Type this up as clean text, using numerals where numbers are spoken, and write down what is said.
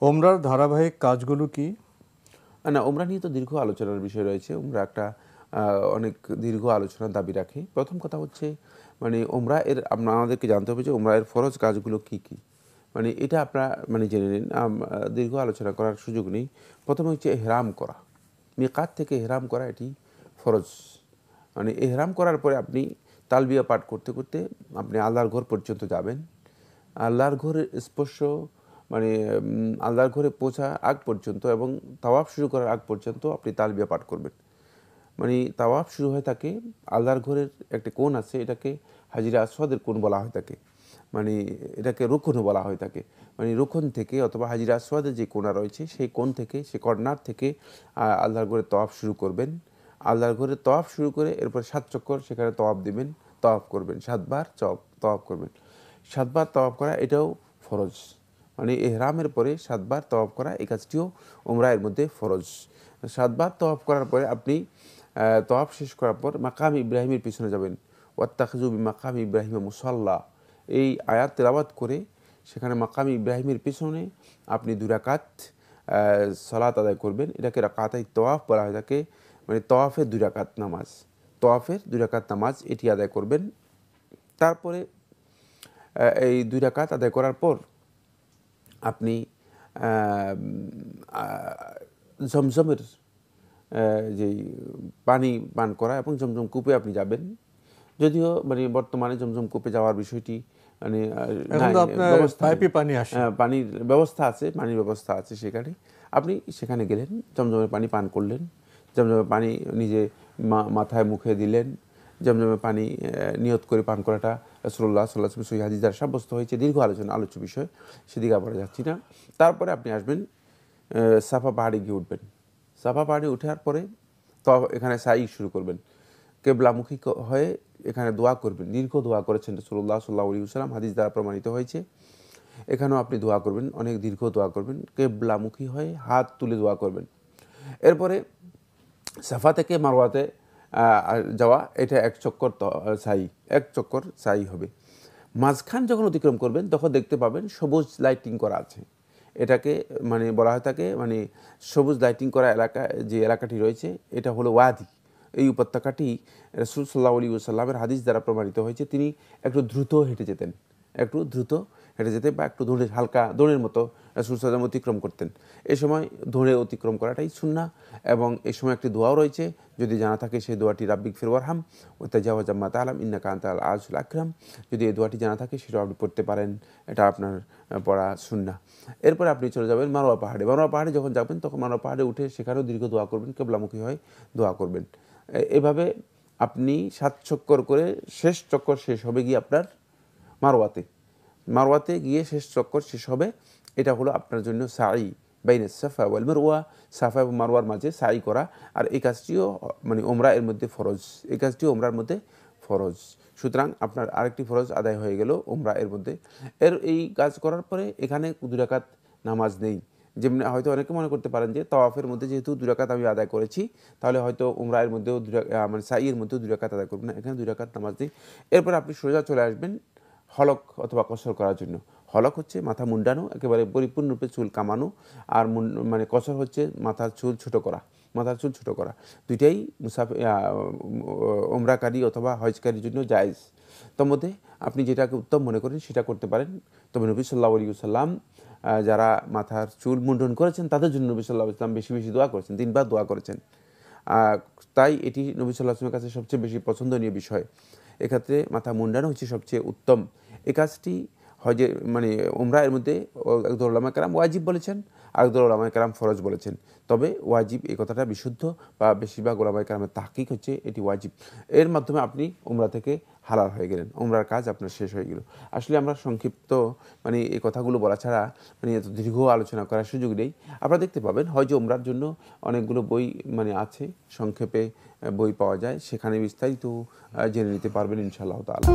ওমরার ধারাবাহিক কাজগুলো কি? না, ওমরা নিয়ে তো দীর্ঘ আলোচনার বিষয় রয়েছে। ওমরা একটা অনেক দীর্ঘ আলোচনার দাবি রাখে। প্রথম কথা হচ্ছে ওমরা এর আমাদেরকে জানতে হবে যে ওমরা এর ফরজ কাজগুলো কি, কি? এটা আপনারা জেনে নিন। দীর্ঘ আলোচনা করার সুযোগ নেই। প্রথমে হচ্ছে ইহরাম করা। মিকাত থেকে ইহরাম করা এটি ফরজ। ইহরাম করার পরে আপনি তালবিয়া পাঠ করতে, করতে আপনি আল্লাহর ঘর পর্যন্ত যাবেন। আল্লাহর ঘরের স্পর্শ আল্লাহর ঘরে পৌঁছা আগ পর্যন্ত এবং তাওয়াফ শুরু করার আগ পর্যন্ত আপনি তালবিয়া পাঠ করবেন। তাওয়াফ শুরু হয়ে থাকে আল্লাহর ঘরের একটা কোণ আছে, এটাকে হাজিরা আসওয়াদের কোণ বলা হয়ে থাকে। এটাকে রুকনও বলা হয়ে থাকে। রুকন থেকে অথবা হাজিরা আসওয়াদের যে কোণা রয়েছে সেই কোণ থেকে, সেই কর্নার থেকে আল্লাহর ঘরে তওয়াফ শুরু করবেন। আল্লাহর ঘরে তওয়াফ শুরু করে এরপর 7 চক্কর সেখানে তওয়াফ দিবেন, তওয়াফ করবেন, 7 বার তওয়াফ করবেন। 7 বার তওয়াফ করা এটাও ফরজ। ইহরামের পরে 7 বার তওয়াফ করা এই কাজটিও উমরা এর মধ্যে ফরজ। 7 বার তওয়াফ করার পরে আপনি তওয়াফ শেষ করার পর মাকাম ইব্রাহিমের পিছনে যাবেন। ওয়াত্তাখিযু বিমাকাম ইব্রাহিম মুসাল্লা, এই আয়াত তেলাওয়াত করে সেখানে মাকাম ইব্রাহিমের পিছনে আপনি 2 রাকাত সালাত আদায় করবেন। এটাকে রাকাতাই তওয়াফ বলা হয় থাকে। তওয়াফের 2 রাকাত নামাজ, তওয়াফের 2 রাকাত নামাজ এটি আদায় করবেন। তারপরে এই 2 রাকাত আদায় করার পর আপনি জমজমের যেই পানি পান করা এবং জমজম কূপে আপনি যাবেন। যদিও বর্তমানে জমজম কূপে যাওয়ার বিষয়টি পানির ব্যবস্থা আছে, পানির ব্যবস্থা আছে সেখানে। আপনি সেখানে গেলেন, জমজমের পানি পান করলেন, জমজমের পানি নিজে মাথায় মুখে দিলেন। জমজমের পানি নিয়ত করে পান করাটা রাসূলুল্লাহ সাল্লাল্লাহু আলাইহি ওয়াসাল্লাম সহিহ হাদিস দ্বারা সাব্যস্ত হয়েছে। দীর্ঘ আলোচ্য বিষয়, সেদিকে আবার যাচ্ছি না। তারপরে আপনি আসবেন সাফা পাহাড়ে গিয়ে উঠবেন। সাফা পাহাড়ে ওঠার পরে তো এখানে সাই শুরু করবেন। কেবলামুখী হয়ে এখানে দোয়া করবেন। দীর্ঘ দোয়া করেছেন রাসূলুল্লাহ সাল্লাল্লাহু আলাইহি ওয়াসাল্লাম, হাদিস দ্বারা প্রমাণিত হয়েছে। এখানেও আপনি দোয়া করবেন, অনেক দীর্ঘ দোয়া করবেন, কেবলামুখী হয়ে হাত তুলে দোয়া করবেন। এরপরে সাফা থেকে মারওয়াতে যাওয়া, এটা 1 চক্কর সাই হবে। মাঝখান যখন অতিক্রম করবেন তখন দেখতে পাবেন সবুজ লাইটিং করা আছে। এটাকে বলা হয় থাকে সবুজ লাইটিং করা এলাকা, যে এলাকাটি রয়েছে এটা হলো ওয়াদি। এই উপত্যকাটি রাসূল সাল্লাল্লাহু আলাইহি ওয়াসাল্লামের হাদিস দ্বারা প্রমাণিত হয়েছে। তিনি একটু দ্রুত হেঁটে যেতেন বা একটু হালকা দৌড়ের মতো রাসূল সাল্লাল্লাহু আলাইহি ওয়াসাল্লাম অতিক্রম করতেন। এ সময় দৌড়ে অতিক্রম করাটাই সুন্নাহ। এবং এই সময় একটি দোয়াও রয়েছে, যদি জানা থাকে সেই দোয়াটি রাব্বিগফির ওয়ারহাম ওয়া তাজাওয়াজ আম্মা তা'লাম ইন্নাকা আনতাল আজিজুল আকরাম। যদি এই দোয়াটি জানা থাকে সেটাও আপনি পড়তে পারেন, এটা আপনার পড়া সুন্নাহ। এরপরে আপনি চলে যাবেন মারওয়া পাহাড়ে। মারওয়া পাহাড়ে যখন যাবেন তখন মারওয়া পাহাড়ে উঠে সেখানেও দীর্ঘ দোয়া করবেন, কিবলামুখী হয়ে দোয়া করবেন। এভাবে আপনি 7 চক্কর করে শেষ চক্কর শেষ হবে গিয়ে আপনার মারওয়াতে গিয়ে শেষ চক্কর শেষ হবে। এটা হলো আপনার জন্য সাই বাইনাস সাফা ওয়াল মারওয়া, সাফা এবং মারওয়ার মাঝে সাই করা। আর এই কাজটিও ওমরা এর মধ্যে ফরজ, এই কাজটিও ওমরার মধ্যে ফরজ। সুতরাং আপনার আরেকটি ফরজ আদায় হয়ে গেল ওমরা এর মধ্যে। এই কাজ করার পরে এখানে 2 রাকাত নামাজ নেই। যেমনি হয়তো অনেকে মনে করতে পারেন যে তাওয়াফের মধ্যে যেহেতু 2 রাকাত আমি আদায় করেছি, তাহলে হয়তো উমরা এর মধ্যেও সাইয়ের মধ্যেও 2 রাকাত আদায় করবেন না। এখানে 2 রাকাত নামাজ নেই। এরপর আপনি সোজা চলে আসবেন হলক অথবা কসর করার জন্য। হলক হচ্ছে মাথা মুন্ডানো, একেবারে পরিপূর্ণরূপে চুল কামানো। আর কসর হচ্ছে মাথার চুল ছোট করা। দুইটাই ওমরাকারী অথবা হজকারীর জন্য জায়েজ। তার মধ্যে আপনি যেটাকে উত্তম মনে করেন সেটা করতে পারেন। তবে নবী সাল্লাল্লাহু আলাইহি ওয়াসাল্লাম যারা মাথার চুল মুন্ডন করেছেন তাদের জন্য নবী সাল্লাল্লাহু আলাইহি ওয়াসাল্লাম বেশি বেশি দোয়া করেছেন, 3 বার দোয়া করেছেন। তাই এটি নবী সাল্লাল্লাহু আলাইহি ওয়াসাল্লামের কাছে সবচেয়ে বেশি পছন্দনীয় বিষয়। এক্ষেত্রে মাথা মুন্ডানো হচ্ছে সবচেয়ে উত্তম। এই কাজটি হজে উমরা এর মধ্যে একদল উলামায়ে কেরাম ওয়াজিব বলেছেন, আরেকদল উলামায়ে কেরাম ফরজ বলেছেন। তবে ওয়াজিব এই কথাটা বিশুদ্ধ, বা বেশিরভাগ উলামায়ে কেরামের তাহকিক হচ্ছে এটি ওয়াজিব। এর মাধ্যমে আপনি উমরা থেকে হালাল হয়ে গেলেন, উমরার কাজ আপনার শেষ হয়ে গেল। আসলে আমরা সংক্ষিপ্ত এই কথাগুলো বলা ছাড়া এত দীর্ঘ আলোচনা করার সুযোগ নেই। আপনারা দেখতে পাবেন হজ উমরার জন্য অনেকগুলো বই আছে, সংক্ষেপে বই পাওয়া যায়, সেখানে বিস্তারিত জেনে নিতে পারবেন ইনশাআল্লাহ তাআলা।